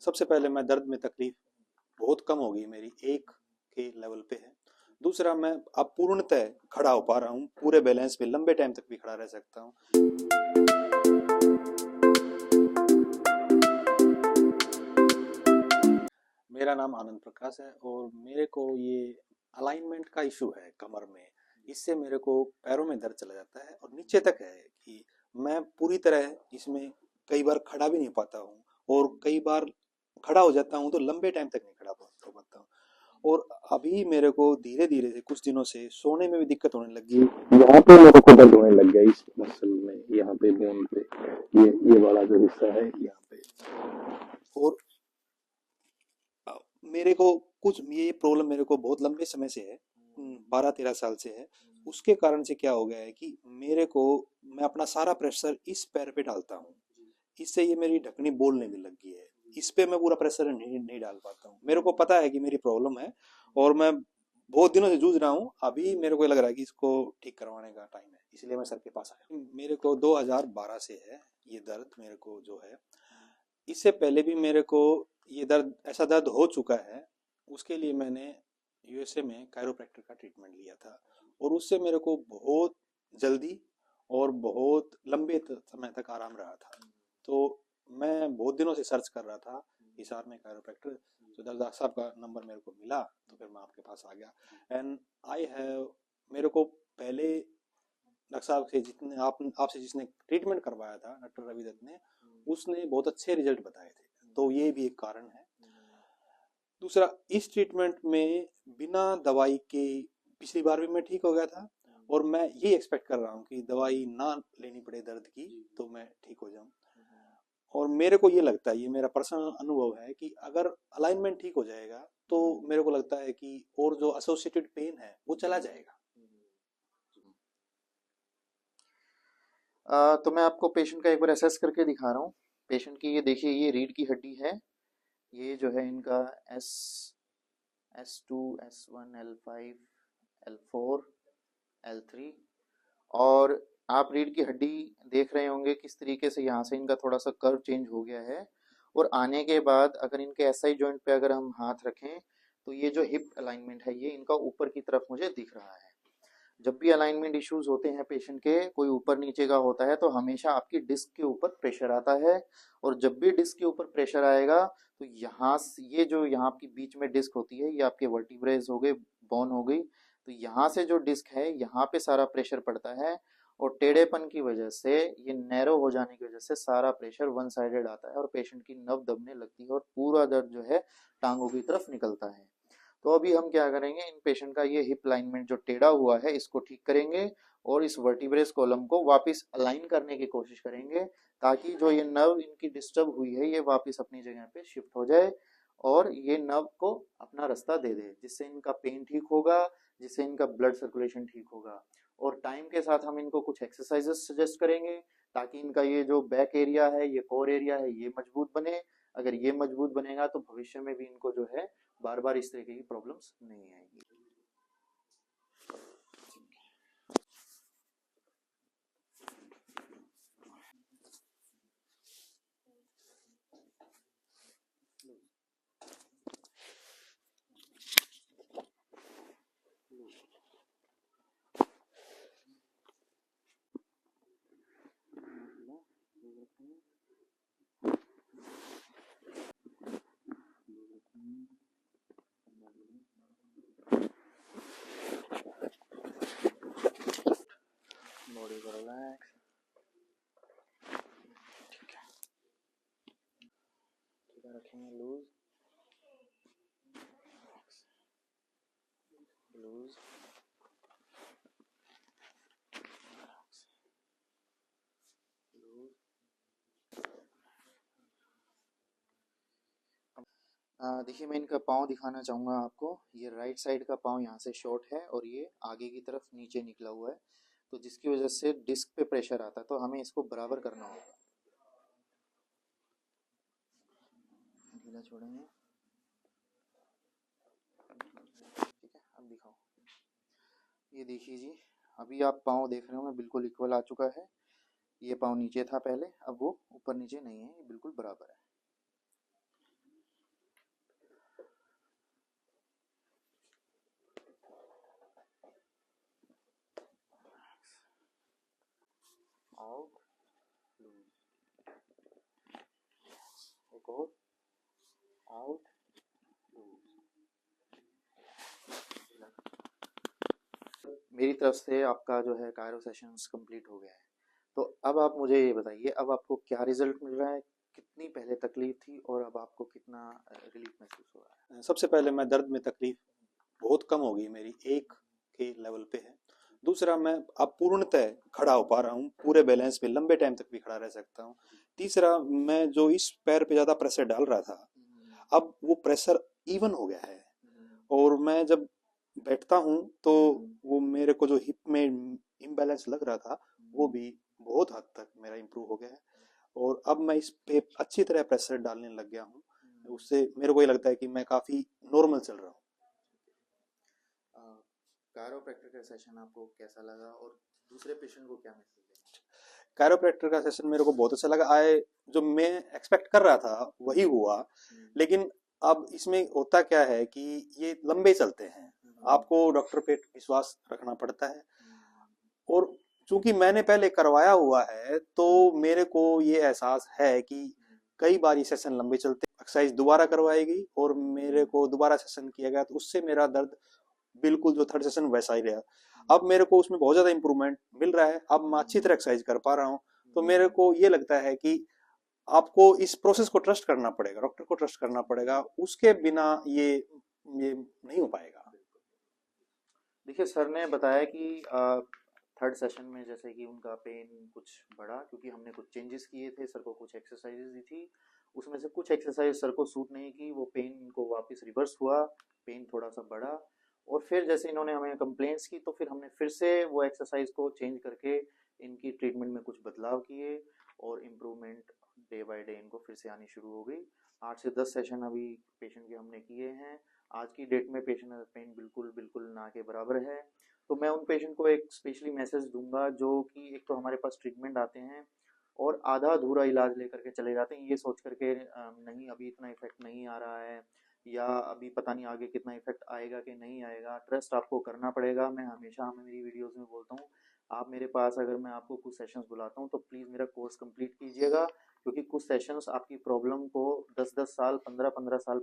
सबसे पहले मैं दर्द में तकलीफ बहुत कम हो गई, मेरी 1 के लेवल पे है। दूसरा, मैं अब पूर्णतः खड़ा हो पा रहा हूँ, पूरे बैलेंस पे लंबे टाइम तक भी खड़ा रह सकता हूँ। मेरा नाम आनंद प्रकाश है और मेरे को ये अलाइनमेंट का इशू है कमर में। इससे मेरे को पैरों में दर्द चला जाता है और नीचे तक है कि मैं पूरी तरह इसमें कई बार खड़ा भी नहीं पाता हूँ, और कई बार खड़ा हो जाता हूँ तो लंबे टाइम तक नहीं खड़ा हो पाता हूँ। और अभी मेरे को धीरे धीरे से कुछ दिनों से सोने में भी दिक्कत होने लगी। यहाँ पे मेरे को दर्द होने लग गया, इस मसल में, यहाँ पे बोन पे, ये वाला जो हिस्सा है यहाँ पे। और मेरे को कुछ ये प्रॉब्लम मेरे को बहुत लंबे समय से है, 12-13 साल से है। उसके कारण से क्या हो गया है कि मेरे को, मैं अपना सारा प्रेशर इस पैर पे डालता हूँ। इससे ये मेरी ढकनी बोलने भी लग गई है। इस पे मैं पूरा प्रेशर नहीं डाल पाता हूँ। मेरे को पता है कि मेरी प्रॉब्लम है और मैं बहुत दिनों से जूझ रहा हूँ। अभी मेरे को लग रहा है कि इसको ठीक करवाने का टाइम है, इसलिए मैं सर के पास आया। मेरे को 2012 से है ये दर्द, मेरे को जो है। इससे पहले भी मेरे को ये दर्द, ऐसा दर्द हो चुका है। उसके लिए मैंने यूएसए में कायरोप्रैक्टर का ट्रीटमेंट लिया था और उससे मेरे को बहुत जल्दी और बहुत लंबे समय तक आराम रहा था। तो मैं बहुत दिनों से सर्च कर रहा था हिसार में कायरोप्रैक्टर, तो डॉक्टर साहब का नंबर मेरे को मिला, तो फिर मैं आपके पास आ गया। एंड आई हैव, मेरे को पहले डॉक्टर साहब से, जितने आपसे जिसने ट्रीटमेंट करवाया था, डॉक्टर रवि दत्त ने, उसने बहुत अच्छे रिजल्ट बताए थे, तो ये भी एक कारण है। दूसरा, इस ट्रीटमेंट में बिना दवाई के पिछली बार भी मैं ठीक हो गया था, और मैं ये एक्सपेक्ट कर रहा हूँ कि दवाई ना लेनी पड़े दर्द की, तो मैं ठीक हो जाऊं। और मेरे को ये लगता है, ये मेरा पर्सनल अनुभव है, कि अगर अलाइनमेंट ठीक हो जाएगा तो मेरे को लगता है कि और जो एसोसिएटेड पेन है वो चला जाएगा। तो मैं आपको पेशेंट का एक बार असेस करके दिखा रहा हूँ। पेशेंट की ये देखिए, ये रीढ़ की हड्डी है। ये जो है इनका S2, S1, L5, L4, L3। और आप रीढ़ की हड्डी देख रहे होंगे किस तरीके से यहाँ से इनका थोड़ा सा कर्व चेंज हो गया है। और आने के बाद अगर इनके SI जॉइंट पे अगर हम हाथ रखें तो ये जो हिप अलाइनमेंट है ये इनका ऊपर की तरफ मुझे दिख रहा है। जब भी अलाइनमेंट इश्यूज होते हैं पेशेंट के, कोई ऊपर नीचे का होता है, तो हमेशा आपकी डिस्क के ऊपर प्रेशर आता है। और जब भी डिस्क के ऊपर प्रेशर आएगा तो यहाँ से, ये जो यहाँ आपकी बीच में डिस्क होती है, ये आपके वर्टिब्रेज हो गए, बोन हो गई, तो यहाँ से जो डिस्क है यहाँ पे सारा प्रेशर पड़ता है। और टेढ़ेपन की वजह से, ये नैरो हो जाने की वजह से सारा प्रेशर वन साइडेड आता है और पेशेंट की नब दबने लगती है और पूरा दर्द जो है टांगों की तरफ निकलता है। तो अभी हम क्या करेंगे, इन पेशेंट का ये हिप अलाइनमेंट जो टेढ़ा हुआ है इसको ठीक करेंगे और इस वर्टिब्रेस कॉलम को वापस अलाइन करने की कोशिश करेंगे, ताकि जो ये नर्व इनकी डिस्टर्ब हुई है ये वापस अपनी जगह पे शिफ्ट हो जाए और ये नर्व को अपना रास्ता दे दे, जिससे इनका पेन ठीक होगा, जिससे इनका ब्लड सर्कुलेशन ठीक होगा। और टाइम के साथ हम इनको कुछ एक्सरसाइजेस सजेस्ट करेंगे ताकि इनका ये जो बैक एरिया है, ये कोर एरिया है, ये मजबूत बने। अगर ये मजबूत बनेगा तो भविष्य में भी इनको जो है बार बार इस तरीके की प्रॉब्लम्स नहीं आएंगी। बॉडी को रिलैक्स, ठीक है, ठीक है, रखेंगे लूज, लूज, लूज। देखिए, मैं इनका पाँव दिखाना चाहूँगा आपको। ये राइट साइड का पाँव यहाँ से शॉर्ट है और ये आगे की तरफ नीचे निकला हुआ है, तो जिसकी वजह से डिस्क पे प्रेशर आता है, तो हमें इसको बराबर करना होगा। ढीला छोड़ेंगे, ठीक है। अब दिखाओ, ये देखिए जी, अभी आप पाँव देख रहे हो मैं बिल्कुल इक्वल आ चुका है। ये पाँव नीचे था पहले, अब वो ऊपर नीचे नहीं है, ये बिल्कुल बराबर है। आउट, लूज, एक और, आउट, लूज। मेरी तरफ से आपका जो है कायरो सेशंस कंप्लीट हो गया है। तो अब आप मुझे ये बताइए, अब आपको क्या रिजल्ट मिल रहा है, कितनी पहले तकलीफ थी और अब आपको कितना रिलीफ महसूस हो रहा है? सबसे पहले मैं दर्द में तकलीफ बहुत कम हो गई, मेरी 1 के लेवल पे है। दूसरा, मैं अब पूर्णतः खड़ा हो पा रहा हूँ, पूरे बैलेंस पे लंबे टाइम तक भी खड़ा रह सकता हूँ। तीसरा, मैं जो इस पैर पे ज़्यादा प्रेशर डाल रहा था, अब वो प्रेशर इवन हो गया है। और मैं जब बैठता हूँ तो वो मेरे को जो हिप में इम्बैलेंस लग रहा था, वो भी बहुत हद तक मेरा इम्प्रूव हो गया है। और अब मैं इस पे अच्छी तरह प्रेशर डालने लग गया हूँ। उससे मेरे को ये लगता है कि मैं काफ़ी नॉर्मल चल रहा हूँ। कायरोप्रैक्टर का सेशन आपको कैसा लगा और दूसरे पेशेंट को क्या मैसेज देंगे? कायरोप्रैक्टर का सेशन मेरे को बहुत अच्छा लगा। जो मैं एक्सपेक्ट कर रहा था वही हुआ, लेकिन अब इसमें होता क्या है कि ये लंबे चलते हैं, आपको डॉक्टर पे विश्वास रखना पड़ता है। और चूंकि मैंने पहले करवाया हुआ है तो मेरे को ये एहसास है कि कई बार ये सेशन लंबे चलते, एक्सरसाइज दोबारा करवाएगी और मेरे को दोबारा सेशन किया गया, तो उससे मेरा दर्द बिल्कुल जो थर्ड सेशन वैसा ही रहा। अब मेरे को उसमें बहुत ज्यादा इंप्रूवमेंट मिल रहा है, अब मैं अच्छी तरह एक्सरसाइज कर पा रहा हूँ। तो मेरे को ये लगता है कि आपको इस प्रोसेस को ट्रस्ट करना पड़ेगा, डॉक्टर को ट्रस्ट करना पड़ेगा, उसके बिना ये नहीं हो पाएगा। देखिए, सर ने बताया कि थर्ड सेशन में जैसे कि उनका पेन कुछ बढ़ा क्योंकि हमने कुछ चेंजेस किए थे, सर को कुछ एक्सरसाइजेज दी थी, उसमें से कुछ एक्सरसाइज सर को सूट नहीं की, वो पेन को वापस रिवर्स हुआ, पेन थोड़ा सा बढ़ा। और फिर जैसे इन्होंने हमें कंप्लेंट्स की तो फिर हमने फिर से वो एक्सरसाइज को चेंज करके इनकी ट्रीटमेंट में कुछ बदलाव किए और इम्प्रूवमेंट डे बाय डे इनको फिर से आनी शुरू हो गई। 8 से 10 सेशन अभी पेशेंट के हमने किए हैं। आज की डेट में पेशेंट का पेन बिल्कुल बिल्कुल ना के बराबर है। तो मैं उन पेशेंट को एक स्पेशली मैसेज दूंगा जो कि एक तो हमारे पास ट्रीटमेंट आते हैं और आधा अधूरा इलाज लेकर के चले जाते हैं, ये सोच करके नहीं अभी इतना इफेक्ट नहीं आ रहा है या अभी पता नहीं आगे कितना इफेक्ट आएगा कि नहीं आएगा। ट्रस्ट आपको करना पड़ेगा। मैं हमेशा मेरी वीडियोस में बोलता हूँ, आप मेरे पास अगर मैं आपको कुछ सेशंस बुलाता हूँ तो प्लीज़ मेरा कोर्स कंप्लीट कीजिएगा, क्योंकि कुछ सेशंस आपकी प्रॉब्लम को 10-10 साल 15-15 साल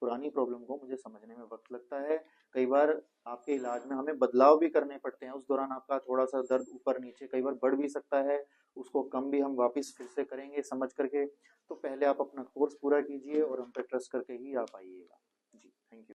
पुरानी प्रॉब्लम को मुझे समझने में वक्त लगता है। कई बार आपके इलाज में हमें बदलाव भी करने पड़ते हैं, उस दौरान आपका थोड़ा सा दर्द ऊपर नीचे कई बार बढ़ भी सकता है, उसको कम भी हम वापस फिर से करेंगे समझ करके। तो पहले आप अपना कोर्स पूरा कीजिए और हम पे ट्रस्ट करके ही आप आइएगा। जी, थैंक यू।